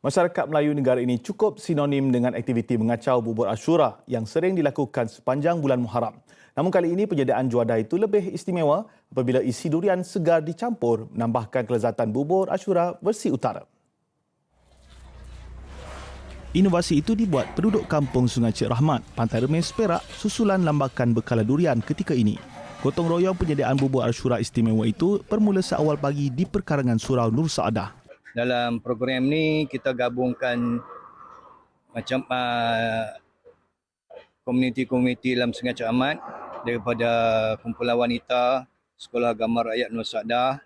Masyarakat Melayu negara ini cukup sinonim dengan aktiviti mengacau bubur Ashura yang sering dilakukan sepanjang bulan Muharram. Namun kali ini penyediaan juadah itu lebih istimewa apabila isi durian segar dicampur menambahkan kelezatan bubur Ashura versi utara. Inovasi itu dibuat penduduk kampung Sungai Cik Rahmat, Pantai Remis, Perak susulan lambakan bekala durian ketika ini. Gotong royong penyediaan bubur Ashura istimewa itu bermula seawal pagi di perkarangan Surau Nur Saadah. Dalam program ni kita gabungkan macam komuniti-komuniti dalam Sungai Cik Ahmad daripada kumpulan wanita, Sekolah Agama Rakyat Nur Saadah,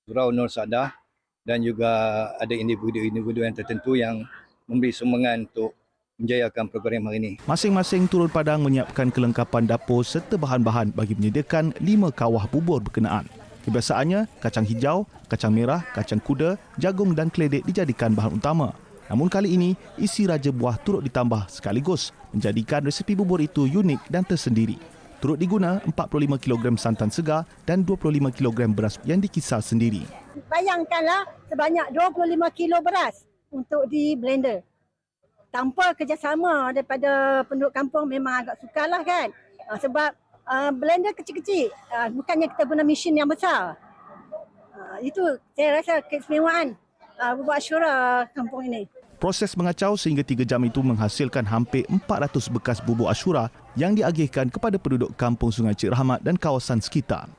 Surau Nur Saadah dan juga ada individu-individu yang tertentu yang memberi sumbangan untuk menjayakan program hari ini. Masing-masing turun padang menyiapkan kelengkapan dapur serta bahan-bahan bagi menyediakan 5 kawah bubur berkenaan. Kebiasaannya, kacang hijau, kacang merah, kacang kuda, jagung dan keledek dijadikan bahan utama. Namun kali ini, isi raja buah turut ditambah sekaligus menjadikan resepi bubur itu unik dan tersendiri. Turut diguna 45 kg santan segar dan 25 kg beras yang dikisar sendiri. Bayangkanlah sebanyak 25 kilo beras untuk di blender. Tanpa kerjasama daripada penduduk kampung memang agak sukarlah kan. Sebab blender kecil-kecil, bukannya kita guna mesin yang besar. Itu saya rasa keistimewaan bubur Ashura kampung ini. Proses mengacau sehingga 3 jam itu menghasilkan hampir 400 bekas bubur Ashura yang diagihkan kepada penduduk kampung Sungai Cik Rahmat dan kawasan sekitar.